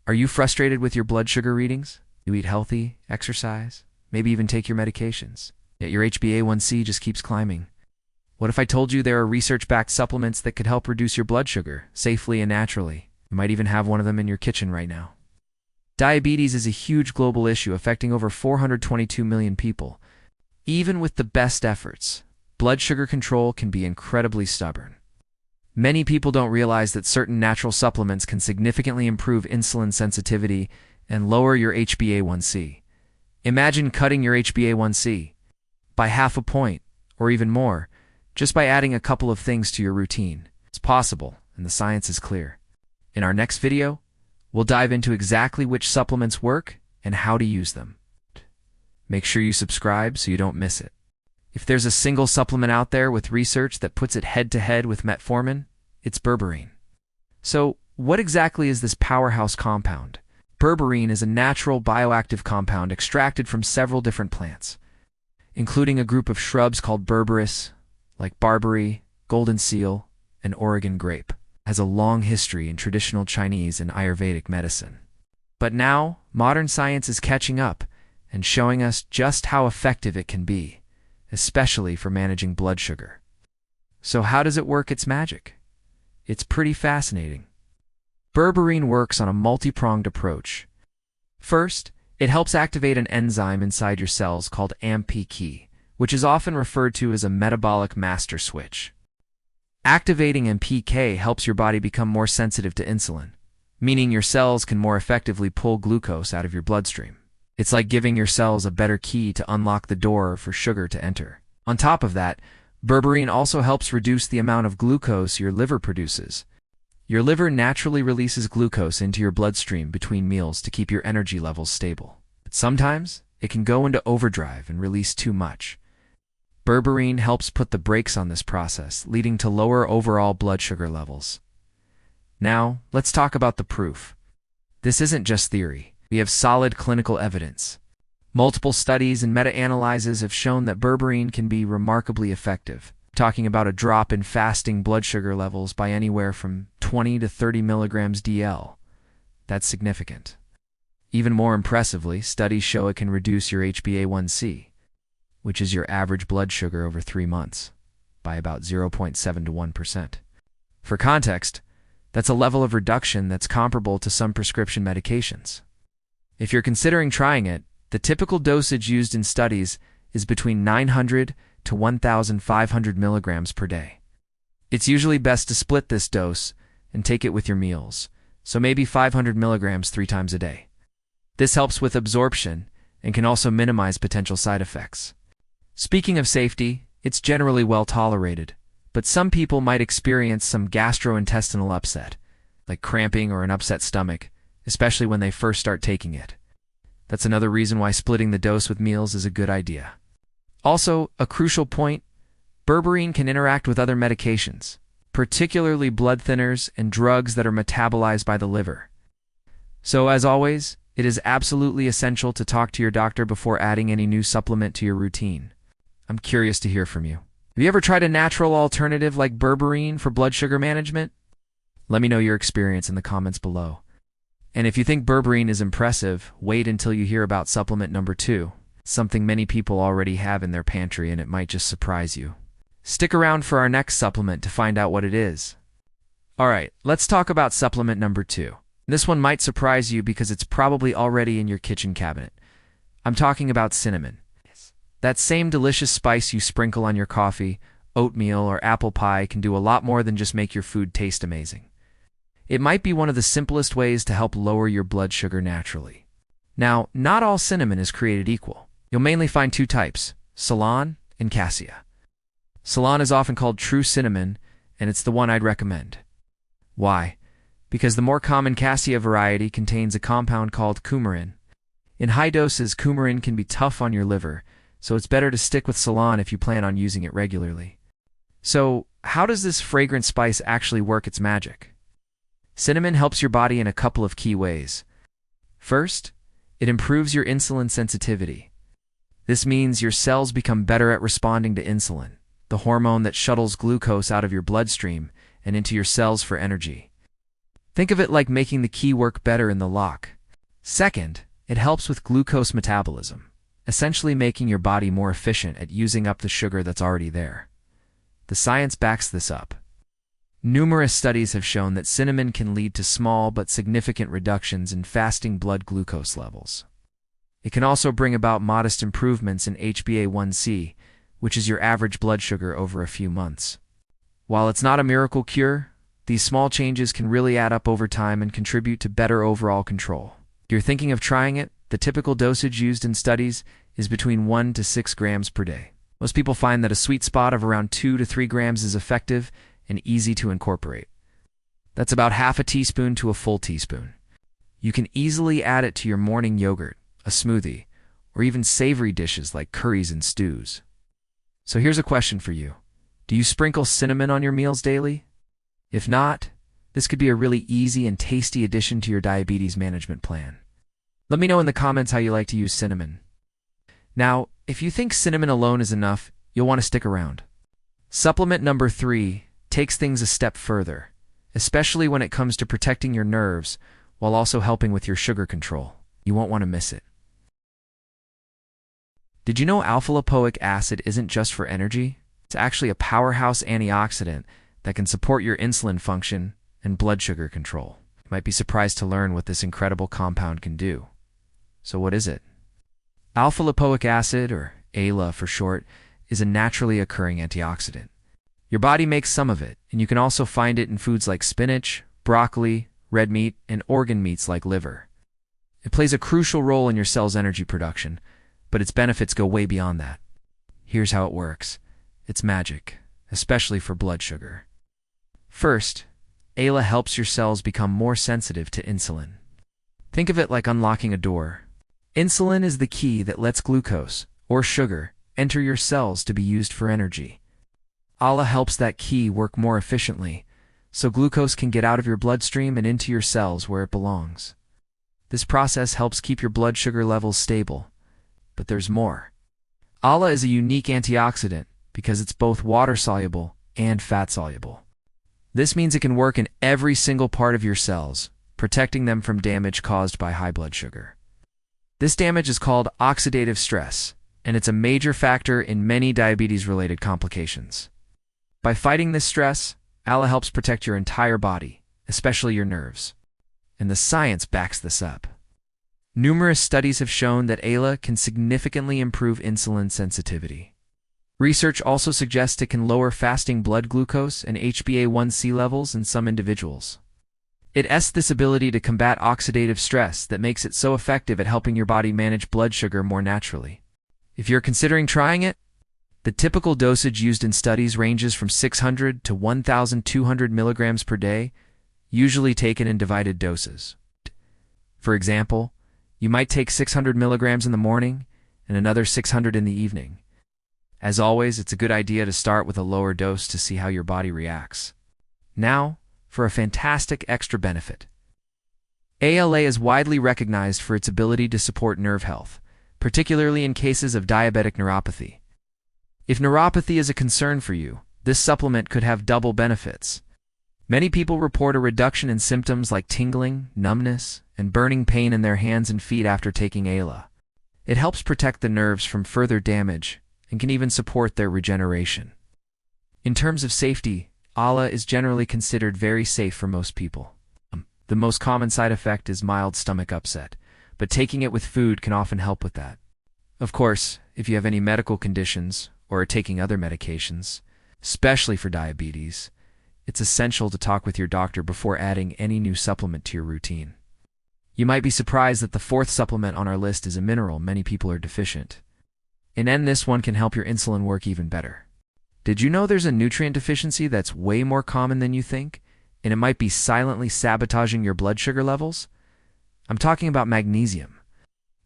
Are you frustrated with your blood sugar readings? You eat healthy, exercise, maybe even take your medications, yet your HbA1c just keeps climbing. What if I told you there are research-backed supplements that could help reduce your blood sugar safely and naturally? You might even have one of them in your kitchen right now. Diabetes is a huge global issue affecting over 422 million people. Even with the best efforts, blood sugar control can be incredibly stubborn. Many people don't realize that certain natural supplements can significantly improve insulin sensitivity and lower your HbA1c. Imagine cutting your HbA1c by half a point, or even more, just by adding a couple of things to your routine. It's possible, and the science is clear. In our next video, we'll dive into exactly which supplements work and how to use them. Make sure you subscribe so you don't miss it. If there's a single supplement out there with research that puts it head-to-head with metformin, it's berberine. So, what exactly is this powerhouse compound? Berberine is a natural bioactive compound extracted from several different plants, including a group of shrubs called berberis, like barberry, golden seal, and Oregon grape. It has a long history in traditional Chinese and Ayurvedic medicine. But now, modern science is catching up and showing us just how effective it can be, especially for managing blood sugar. So how does it work its magic? It's pretty fascinating. Berberine works on a multi-pronged approach. First, it helps activate an enzyme inside your cells called AMPK, which is often referred to as a metabolic master switch. Activating AMPK helps your body become more sensitive to insulin, meaning your cells can more effectively pull glucose out of your bloodstream. It's like giving your cells a better key to unlock the door for sugar to enter. On top of that, berberine also helps reduce the amount of glucose your liver produces. Your liver naturally releases glucose into your bloodstream between meals to keep your energy levels stable. But sometimes, it can go into overdrive and release too much. Berberine helps put the brakes on this process, leading to lower overall blood sugar levels. Now, let's talk about the proof. This isn't just theory. We have solid clinical evidence. Multiple studies and meta-analyses have shown that berberine can be remarkably effective, talking about a drop in fasting blood sugar levels by anywhere from 20 to 30 milligrams DL. That's significant. Even more impressively, studies show it can reduce your HbA1c, which is your average blood sugar over 3 months, by about 0.7 to 1%. For context, that's a level of reduction that's comparable to some prescription medications. If you're considering trying it, the typical dosage used in studies is between 900 to 1,500 milligrams per day. It's usually best to split this dose and take it with your meals, so maybe 500 milligrams 3 times a day. This helps with absorption and can also minimize potential side effects. Speaking of safety, it's generally well tolerated, but some people might experience some gastrointestinal upset, like cramping or an upset stomach, especially when they first start taking it. That's another reason why splitting the dose with meals is a good idea. Also, a crucial point, berberine can interact with other medications, particularly blood thinners and drugs that are metabolized by the liver. So as always, it is absolutely essential to talk to your doctor before adding any new supplement to your routine. I'm curious to hear from you. Have you ever tried a natural alternative like berberine for blood sugar management? Let me know your experience in the comments below. And if you think berberine is impressive, wait until you hear about supplement number 2, something many people already have in their pantry and it might just surprise you. Stick around for our next supplement to find out what it is. Alright, let's talk about supplement number 2. This one might surprise you because it's probably already in your kitchen cabinet. I'm talking about cinnamon. That same delicious spice you sprinkle on your coffee, oatmeal, or apple pie can do a lot more than just make your food taste amazing. It might be one of the simplest ways to help lower your blood sugar naturally. Now, not all cinnamon is created equal. You'll mainly find 2 types, Ceylon and Cassia. Ceylon is often called true cinnamon, and it's the one I'd recommend. Why? Because the more common Cassia variety contains a compound called coumarin. In high doses, coumarin can be tough on your liver, so it's better to stick with Ceylon if you plan on using it regularly. So, how does this fragrant spice actually work its magic? Cinnamon helps your body in a couple of key ways. First, it improves your insulin sensitivity. This means your cells become better at responding to insulin, the hormone that shuttles glucose out of your bloodstream and into your cells for energy. Think of it like making the key work better in the lock. Second, it helps with glucose metabolism, essentially making your body more efficient at using up the sugar that's already there. The science backs this up. Numerous studies have shown that cinnamon can lead to small but significant reductions in fasting blood glucose levels. It can also bring about modest improvements in HbA1c, which is your average blood sugar over a few months. While it's not a miracle cure, these small changes can really add up over time and contribute to better overall control. If you're thinking of trying it, the typical dosage used in studies is between 1 to 6 grams per day. Most people find that a sweet spot of around 2 to 3 grams is effective and easy to incorporate. That's about half a teaspoon to a full teaspoon. You can easily add it to your morning yogurt, a smoothie, or even savory dishes like curries and stews. So here's a question for you. Do you sprinkle cinnamon on your meals daily? If not, this could be a really easy and tasty addition to your diabetes management plan. Let me know in the comments how you like to use cinnamon. Now, if you think cinnamon alone is enough, you'll want to stick around. Supplement number 3 takes things a step further, especially when it comes to protecting your nerves while also helping with your sugar control. You won't want to miss it. Did you know alpha-lipoic acid isn't just for energy? It's actually a powerhouse antioxidant that can support your insulin function and blood sugar control. You might be surprised to learn what this incredible compound can do. So what is it? Alpha-lipoic acid, or ALA for short, is a naturally occurring antioxidant. Your body makes some of it, and you can also find it in foods like spinach, broccoli, red meat, and organ meats like liver. It plays a crucial role in your cell's energy production, but its benefits go way beyond that. Here's how it works. It's magic, especially for blood sugar. First, ALA helps your cells become more sensitive to insulin. Think of it like unlocking a door. Insulin is the key that lets glucose, or sugar, enter your cells to be used for energy. ALA helps that key work more efficiently, so glucose can get out of your bloodstream and into your cells where it belongs. This process helps keep your blood sugar levels stable. But there's more. ALA is a unique antioxidant because it's both water-soluble and fat-soluble. This means it can work in every single part of your cells, protecting them from damage caused by high blood sugar. This damage is called oxidative stress, and it's a major factor in many diabetes-related complications. By fighting this stress, ALA helps protect your entire body, especially your nerves. And the science backs this up. Numerous studies have shown that ALA can significantly improve insulin sensitivity. Research also suggests it can lower fasting blood glucose and HbA1c levels in some individuals. It has this ability to combat oxidative stress that makes it so effective at helping your body manage blood sugar more naturally. If you're considering trying it, the typical dosage used in studies ranges from 600 to 1,200 milligrams per day, usually taken in divided doses. For example, you might take 600 milligrams in the morning and another 600 in the evening. As always, it's a good idea to start with a lower dose to see how your body reacts. Now, for a fantastic extra benefit. ALA is widely recognized for its ability to support nerve health, particularly in cases of diabetic neuropathy. If neuropathy is a concern for you, this supplement could have double benefits. Many people report a reduction in symptoms like tingling, numbness, and burning pain in their hands and feet after taking ALA. It helps protect the nerves from further damage and can even support their regeneration. In terms of safety, ALA is generally considered very safe for most people. The most common side effect is mild stomach upset, but taking it with food can often help with that. Of course, if you have any medical conditions or are taking other medications, especially for diabetes, it's essential to talk with your doctor before adding any new supplement to your routine. You might be surprised that the fourth supplement on our list is a mineral many people are deficient. And this one can help your insulin work even better. Did you know there's a nutrient deficiency that's way more common than you think, and it might be silently sabotaging your blood sugar levels? I'm talking about magnesium.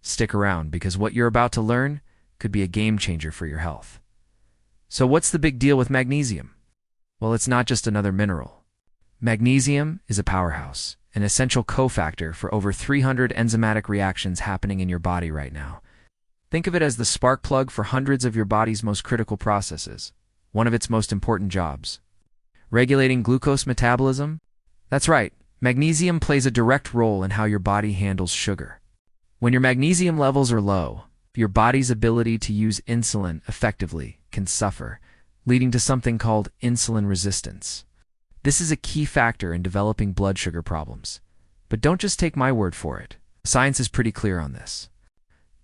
Stick around, because what you're about to learn could be a game changer for your health. So what's the big deal with magnesium? Well, it's not just another mineral. Magnesium is a powerhouse, an essential cofactor for over 300 enzymatic reactions happening in your body right now. Think of it as the spark plug for hundreds of your body's most critical processes, one of its most important jobs. Regulating glucose metabolism? That's right, Magnesium plays a direct role in how your body handles sugar. When your magnesium levels are low, your body's ability to use insulin effectively can suffer, leading to something called insulin resistance. This is a key factor in developing blood sugar problems. But don't just take my word for it. Science is pretty clear on this.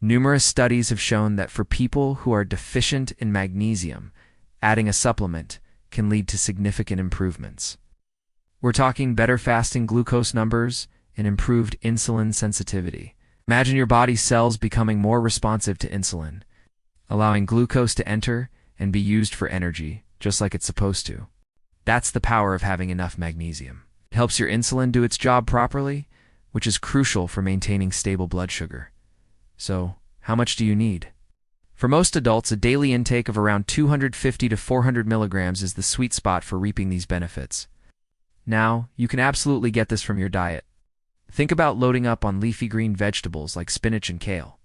Numerous studies have shown that for people who are deficient in magnesium, adding a supplement can lead to significant improvements. We're talking better fasting glucose numbers and improved insulin sensitivity. Imagine your body's cells becoming more responsive to insulin, allowing glucose to enter and be used for energy, just like it's supposed to. That's the power of having enough magnesium. It helps your insulin do its job properly, which is crucial for maintaining stable blood sugar. So, how much do you need? For most adults, a daily intake of around 250 to 400 milligrams is the sweet spot for reaping these benefits. Now, you can absolutely get this from your diet. Think about loading up on leafy green vegetables like spinach and kale.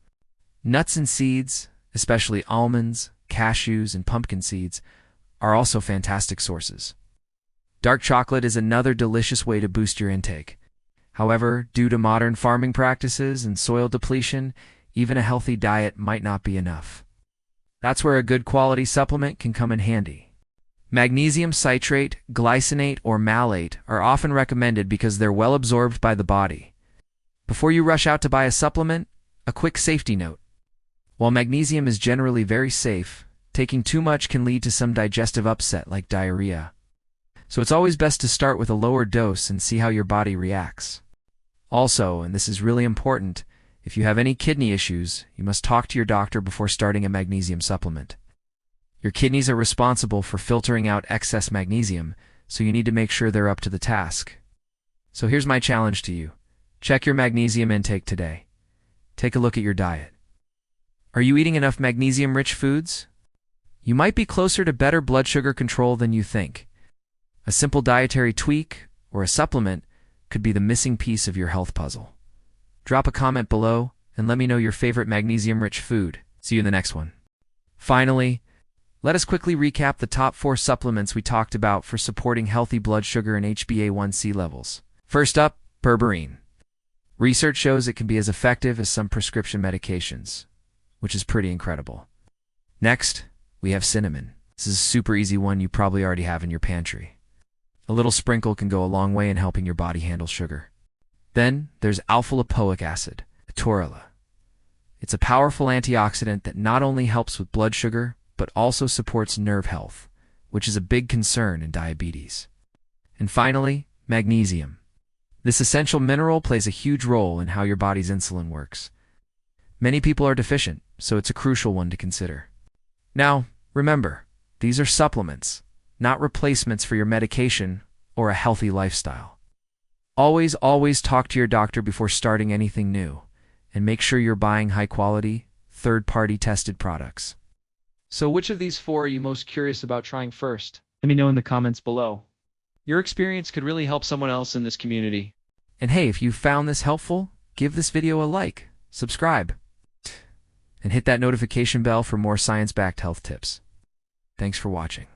Nuts and seeds, especially almonds, cashews, and pumpkin seeds, are also fantastic sources. Dark chocolate is another delicious way to boost your intake. However, due to modern farming practices and soil depletion, even a healthy diet might not be enough. That's where a good quality supplement can come in handy. Magnesium citrate, glycinate, or malate are often recommended because they're well absorbed by the body. Before you rush out to buy a supplement, a quick safety note. While magnesium is generally very safe, taking too much can lead to some digestive upset like diarrhea. So it's always best to start with a lower dose and see how your body reacts. Also, and this is really important, if you have any kidney issues, you must talk to your doctor before starting a magnesium supplement. Your kidneys are responsible for filtering out excess magnesium, so you need to make sure they're up to the task. So here's my challenge to you. Check your magnesium intake today. Take a look at your diet. Are you eating enough magnesium-rich foods? You might be closer to better blood sugar control than you think. A simple dietary tweak or a supplement could be the missing piece of your health puzzle. Drop a comment below and let me know your favorite magnesium-rich food. See you in the next one. Finally, let us quickly recap the top 4 supplements we talked about for supporting healthy blood sugar and HbA1c levels. First up, berberine. Research shows it can be as effective as some prescription medications, which is pretty incredible. Next, we have cinnamon. This is a super easy one you probably already have in your pantry. A little sprinkle can go a long way in helping your body handle sugar. Then, there's alpha-lipoic acid, taurella. It's a powerful antioxidant that not only helps with blood sugar, but also supports nerve health, which is a big concern in diabetes. And finally, magnesium. This essential mineral plays a huge role in how your body's insulin works. Many people are deficient, so it's a crucial one to consider. Now, remember, these are supplements, not replacements for your medication or a healthy lifestyle. Always talk to your doctor before starting anything new, and make sure you're buying high-quality, third-party tested products. So which of these 4 are you most curious about trying first? Let me know in the comments below. Your experience could really help someone else in this community. And hey, if you found this helpful, give this video a like, subscribe, and hit that notification bell for more science-backed health tips. Thanks for watching.